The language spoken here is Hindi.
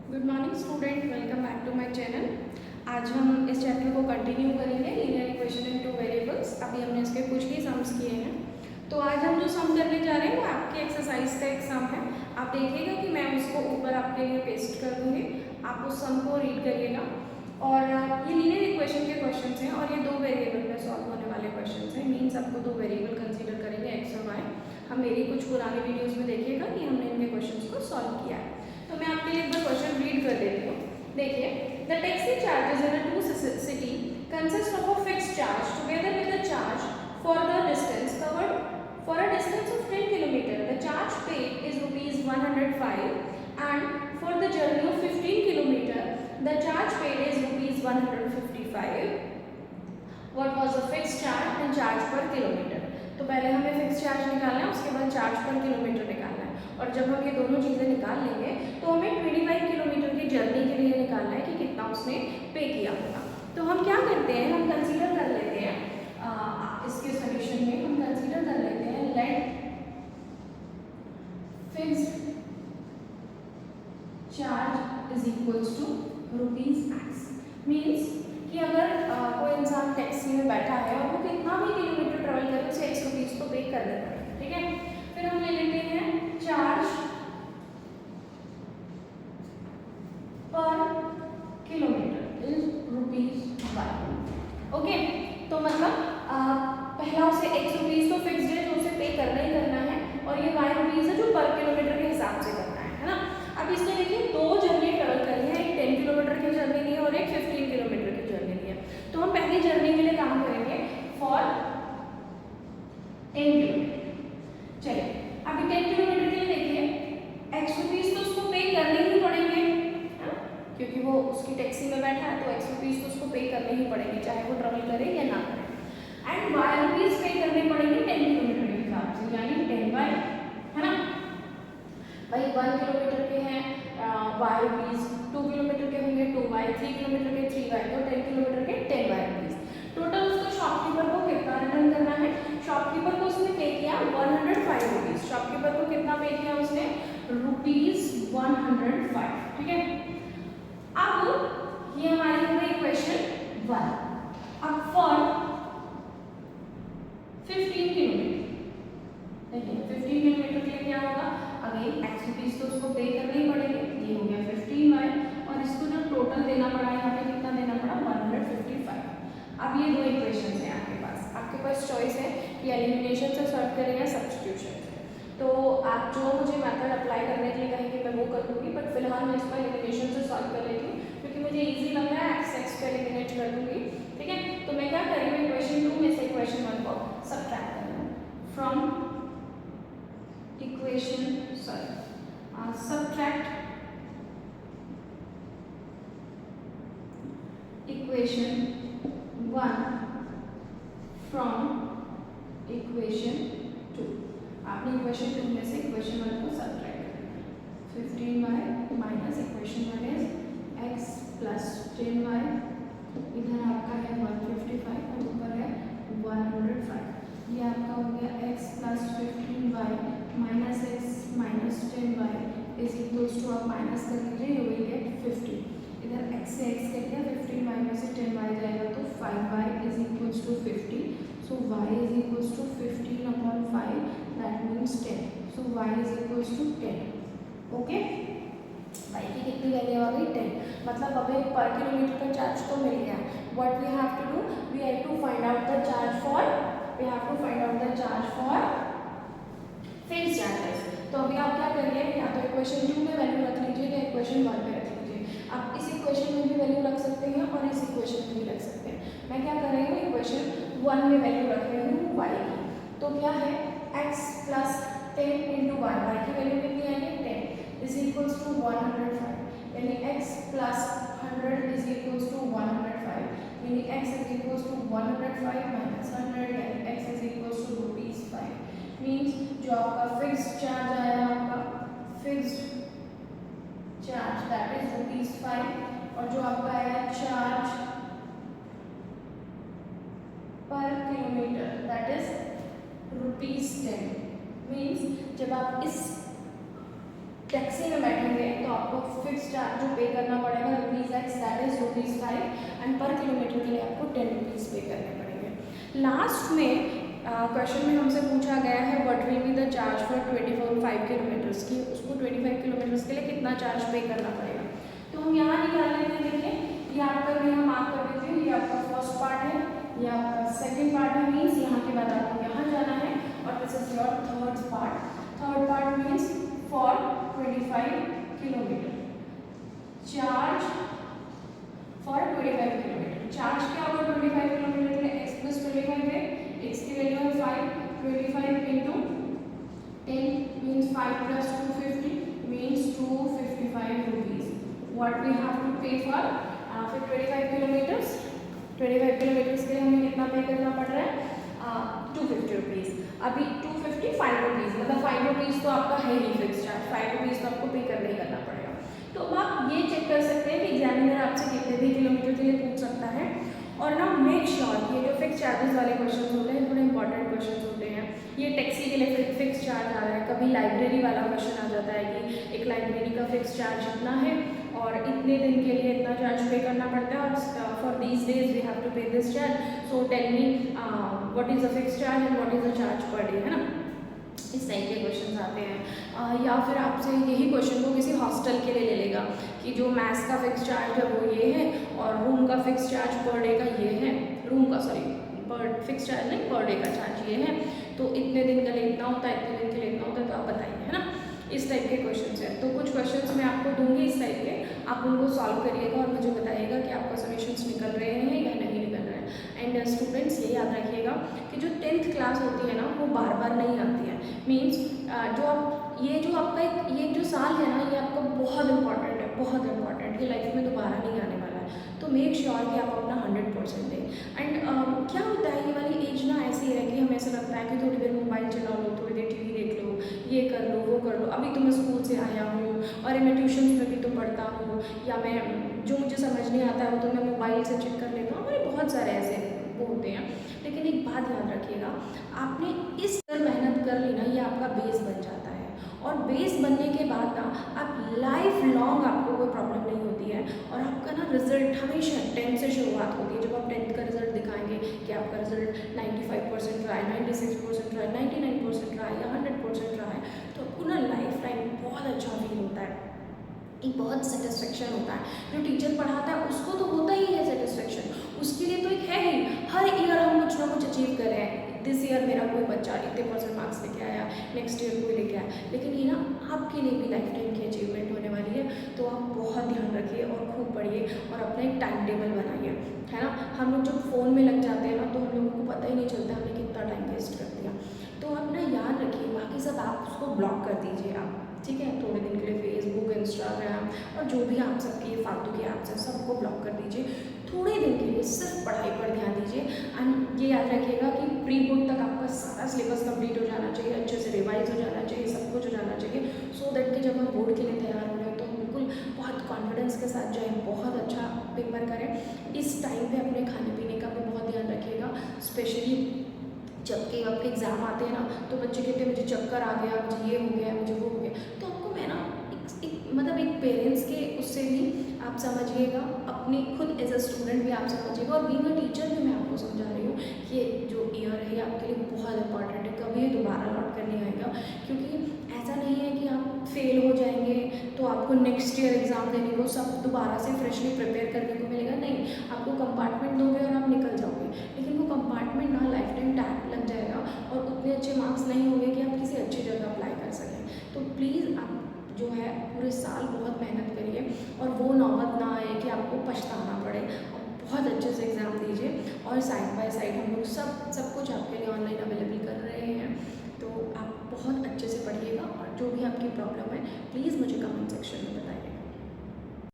Good morning student, welcome back to my channel. आज हम इस चैप्टर को कंटिन्यू करेंगे, linear equation in two variables. अभी हमने इसके कुछ ही सम्स किए हैं, तो आज हम जो सम करने जा रहे हैं वो आपके एक्सरसाइज का एक सम है। आप देखिएगा कि मैं उसको ऊपर आपके लिए पेस्ट कर दूँगी, आप उस सम को रीड करिएगा। और ये लीनियर इक्वेशन के क्वेश्चन हैं और ये दो वेरिएबल में सॉल्व होने वाले क्वेश्चन हैं। मीन्स आपको दो वेरिएबल कंसिडर करेंगे, एक्स और वाई। हम मेरी कुछ पुरानी वीडियोज़ में देखिएगा कि हमने इनके क्वेश्चन को सॉल्व किया है। तो मैं आपके लिए एक बार क्वेश्चन रीड कर देती हूँ। देखिए, the taxi charges in a town city consist of a fixed charge together with a charge for the distance covered for a distance of 10 kilometre. The charge paid is ₹105 and for the journey of 15 kilometer the charge paid is ₹155. What was the fixed charge and charge per kilometer? तो पहले हमें फिक्स चार्ज निकालना है, उसके बाद चार्ज पर किलोमीटर निकालना है। और जब हम ये दोनों चीज़ें निकाल लेंगे तो हमें 25 किलोमीटर की जर्नी के लिए निकालना है कि कितना उसने पे किया होगा। तो हम क्या करते हैं, हम कंसीडर कर लेते हैं इसके सोल्यूशन में हम कंसीडर कर लेते हैं let fixed charge is equals to ₹x। Means कि अगर कोई इंसान टैक्सी में बैठा है और वो कितना भी किलोमीटर ट्रेवल करे उसे ₹100 तो पे कर देता है, ठीक है। फिर हम ले लेते हैं चार्ज पर किलोमीटर इज ₹1। ओके, तो मतलब पहला उसे ₹100 तो फिक्स्ड है, तो उसे पे करना ही करना है, और ये ₹y है जो पर किलोमीटर के हिसाब से करना है ना। अब इसमें देखिए दो जर्नी ट्रेवल करनी है, एक 10 किलोमीटर की जर्नी ली है और एक 15 किलोमीटर की जर्नी ली है। तो हम पहली जर्नी के लिए काम करेंगे फॉर 10 किलोमीटर। चलिए, अभी 10 किलोमीटर के लिए देखिए ₹100 तो उसको पे करने ही पड़ेंगे, है ना, क्योंकि वो उसकी टैक्सी में बैठा है तो ₹100 तो उसको पे करने ही पड़ेंगे, चाहे वो ट्रेवल करे या ना करे। एंड ₹y पे करने पड़ेंगे 10 किलोमीटर के हिसाब से, यानी 10y, है ना। भाई 1 किलोमीटर के हैं ₹y, 2 किलोमीटर के होंगे 2y, 3 किलोमीटर के 3y, तो 10 किलोमीटर के 10y। टोटल उसको शॉपकीपर को कितना रिटर्न करना है? शॉपकीपर को उसने पे किया ₹105। शॉपकीपर को कितना पे किया उसने? ₹105, ठीक है। अब ये हमारी हो गई क्वेश्चन 1। अब फॉर 15 किलोमीटर, देखिए 15 किलोमीटर के लिए क्या होगा? अगेन ₹100 तो उसको पे करने ही पड़ेंगे, ये हो गया 15y, और इसको जो टोटल देना पड़ा यहाँ पे कितना देना पड़ा? 155। अब ये दो इक्वेशन है आपके पास चॉइस है कि एलिमिनेशन से सॉल्व करें या सब्स्टिट्यूशन से। तो आप जो मुझे मेथड अप्लाई करने के लिए कहेंगे मैं वो कर दूँगी, बट फिलहाल मैं इसको एलिमिनेशन से सॉल्व कर लेती हूँ क्योंकि मुझे ईजी लग रहा है। एक्स को एलिमिनेट कर दूँगी, ठीक है। तो मैं क्या कर रही हूँ, इक्वेशन 2 में से इक्वेशन 1 को सब्ट्रैक्ट कर रही हूँ from subtract equation 1 from equation 2। आपने इक्वेशन 2 में से इक्वेशन 1 को सब्ट्रैक्ट करना है। 15y minus equation 1 is x plus 10y, इधर आपका है 155 और ऊपर है 105। ये आपका हो गया x plus 15y minus x minus 10y is equals to, आप माइनस कर लीजिए, यू विल गेट 50। इधर x से x कट गया, 15y में से 10y जाएगा तो 5y is equals to 50। So y is equals to 15/5, that means 10। So y is equals to 10। Okay, y की कितनी वैल्यू आ गई? 10। मतलब अब एक पर किलोमीटर का चार्ज तो मिल गया। What we have to do, we have to find out the charge for fixed charges. तो अभी आप क्या करिए, या तो इक्वेशन 2 में वैल्यू रख लीजिए या इक्वेशन 1 में रख लीजिए। आप इस इक्वेशन में भी वैल्यू रख सकते हैं और इस इक्वेशन में भी रख सकते हैं। मैं क्या कर रही हूँ, इक्वेशन 1 में वैल्यू रख रही हूँ y की। तो क्या है, x plus 10 into y, y की वैल्यू कितनी आएगी? 10 इज इक्वल्स टू 105, यानी x plus 100 is equals to 105, यानी x is equals to 105 minus 100, यानी x is equals to ₹5। Means जो आपका फिक्स्ड चार्ज आया, आपका फिक्स्ड चार्ज दैट इज ₹5, और जो आपका आया चार्ज पर किलोमीटर दैट इज ₹10। मीन्स जब आप इस टैक्सी में बैठेंगे तो आपको फिक्स चार्ज जो पे करना पड़ेगा ₹X, दैट इज ₹5, एंड पर किलोमीटर के लिए आपको ₹10 पे करने पड़ेंगे। लास्ट में क्वेश्चन में हमसे पूछा गया है what will be the charge for 25 kilometres की, उसको 25 किलोमीटर्स के लिए कितना चार्ज पे करना पड़ेगा। तो हम यहाँ निकाल लेते हैं। देखिए ये आपका मैं यहाँ मार्क कर देती हूँ, ये आपका फर्स्ट पार्ट है, ये आपका सेकेंड पार्ट है, मीन्स यहाँ के बाद आपको यहाँ जाना है, और this is your third part. Third part means for 25 kilometre charge for 25 kilometre. Charge क्या होगा 25 किलोमीटर के लिए, x + 25 है, x की वैल्यू है 5, 25 into 10 means 5 + 250 means ₹255 what we have to pay for फिर 25 किलोमीटर्स। 25 किलोमीटर्स के लिए हमें कितना पे करना पड़ रहा है, ₹250। अभी 250 ₹5, मतलब ₹5 तो आपका है ही फिक्स चार्ज, ₹5 तो आपको पे करना ही करना पड़ेगा। तो अब आप ये चेक कर सकते हैं कि एग्जामिनर आपसे कितने भी किलोमीटर के लिए पूछ सकता है। और ना मेक श्योर ये जो फिक्स चार्जेस वाले क्वेश्चन होते हैं थोड़े इंपॉर्टेंट क्वेश्चन होते हैं। ये टैक्सी के लिए फिक्स चार्ज आ रहा है, कभी लाइब्रेरी वाला क्वेश्चन आ जाता है कि एक लाइब्रेरी का फिक्स चार्ज इतना है और इतने दिन के लिए इतना चार्ज पे करना पड़ता है, और for these days we have to pay this charge, so tell me what is the fix charge and what is the charge per day, है ना। इस टाइप के क्वेश्चन आते हैं। या फिर आपसे यही क्वेश्चन को किसी हॉस्टल के लिए ले लेगा कि जो मैथ्स का फिक्स चार्ज है वो ये है और रूम का फिक्स चार्ज पर डे का ये है, रूम का सॉरी पर फिक्स चार्ज नहीं, पर डे का चार्ज ये है, तो इतने दिन के लिए इतना होता है, इतने दिन के लिए इतना होता है, तो आप बताइए, है ना। इस टाइप के क्वेश्चन हैं। तो कुछ क्वेश्चंस मैं आपको दूंगी इस टाइप के, आप उनको सॉल्व करिएगा और मुझे बताइएगा कि आपका सॉल्यूशंस निकल रहे हैं या नहीं निकल रहे हैं। एंड स्टूडेंट्स ये याद रखिएगा कि जो 10th क्लास होती है ना वो बार बार नहीं आती है। मीन्स जो आप ये जो आपका ये जो साल है ना ये आपका बहुत इंपॉर्टेंट है, बहुत इंपॉर्टेंट, ये लाइफ में दोबारा नहीं आने वाला है। तो मेक श्योर कि आप अपना 100% दें। एंड क्या होता है ये वाली एज ना ऐसी है कि हमें ऐसा लगता है कि थोड़ी देर मोबाइल चला लो, थोड़ी देर टीवी देख लो, ये कर लो, वो कर लो, अभी तो मैं स्कूल से आया हूँ और मैं ट्यूशन में भी तो पढ़ता हूँ, या मैं जो मुझे समझ नहीं आता है वो तो मैं मोबाइल से चेक कर लेता हूँ, हमारे बहुत सारे ऐसे वो होते हैं। लेकिन एक बात याद रखिएगा, आपने इस तरह मेहनत कर ली ना, ये आपका बेस बन जाता है, और बेस बनने के बाद ना आप लाइफ लॉन्ग आपको कोई प्रॉब्लम नहीं होती है, और आपका ना रिजल्ट हमेशा 10th से शुरुआत होती है। जब आप 10th का रिजल्ट दिखाएंगे कि आपका रिजल्ट 95% रहा है, 96% रहा है, 99% रहा है या 100% रहा है, तो आपको ना लाइफ टाइम बहुत अच्छा फील होता है, एक बहुत सेटिस्फेक्शन होता है। जो टीचर पढ़ाता है उसको तो होता ही है सेटिस्फेक्शन, उसके लिए तो एक है ही, हर ईयर हम कुछ ना कुछ अचीव कर रहे हैं। दिस ईयर मेरा कोई बच्चा इतने % मार्क्स लेके आया, नेक्स्ट ईयर कोई लेके आया, लेकिन ये ना आपके लिए भी लाइफ टाइम की अचीवमेंट होने वाली है। तो आप बहुत ध्यान रखिए और खूब पढ़िए और अपना एक टाइम टेबल बनाइए, है ना। हम लोग जब फ़ोन में लग जाते हैं ना तो हम लोगों को पता ही नहीं चलता हमने कितना टाइम वेस्ट कर दिया। तो आप ना याद रखिए, बाकी सब आप उसको ब्लॉक कर दीजिए आप, ठीक है। थोड़े दिन के लिए फेसबुक, इंस्टाग्राम और जो भी आप सबकी फालतू के ऐप्स हैं सबको ब्लॉक कर दीजिए। थोड़े दिन के लिए सिर्फ पढ़ाई पर ध्यान दीजिए। एंड ये याद रखिएगा कि प्री बोर्ड तक आपका सारा सिलेबस कंप्लीट हो जाना चाहिए, अच्छे से रिवाइज हो जाना चाहिए, सब कुछ हो जाना चाहिए, सो दैट कि जब हम बोर्ड के लिए तैयार हो रहे हैं तो हम बिल्कुल बहुत कॉन्फिडेंस के साथ जाएँ, बहुत अच्छा पेपर करें। इस टाइम पे अपने खाने पीने का भी बहुत ध्यान रखिएगा, स्पेशली जबकि आपके एग्ज़ाम आते हैं ना तो बच्चे कहते हैं मुझे चक्कर आ गया, मुझे ये हो गया, मुझे वो हो गया। तो आपको मैं ना मतलब एक पेरेंट्स के उससे भी आप समझिएगा, अपनी खुद एज अ स्टूडेंट भी आप समझिएगा, और बीइंग अ टीचर भी मैं आपको समझा रही हूँ कि जो ईयर है ये आपके लिए बहुत इंपॉर्टेंट है, कभी ये दोबारा लौट कर नहीं आएगा। क्योंकि ऐसा नहीं है कि आप फेल हो जाएंगे तो आपको नेक्स्ट ईयर एग्ज़ाम देने को सब दोबारा से फ्रेशली प्रिपेयर करने को मिलेगा, नहीं। आपको कंपार्टमेंट दोगे और आप निकल जाओगे, लेकिन वो कंपार्टमेंट ना लाइफ टाइम टैग लग जाएगा और उतने अच्छे मार्क्स नहीं होंगे कि आप किसी अच्छी जगह अप्लाई कर सकें। तो प्लीज़ आप जो है पूरे साल बहुत मेहनत करिए और वो नौबत ना आए कि आपको पछताना पड़े। आप बहुत अच्छे से एग्ज़ाम दीजिए और साइड बाय साइड हम लोग सब कुछ आपके लिए ऑनलाइन अवेलेबल कर रहे हैं। तो आप बहुत अच्छे से पढ़िएगा और जो भी आपकी प्रॉब्लम है प्लीज़ मुझे कमेंट सेक्शन में बताइए।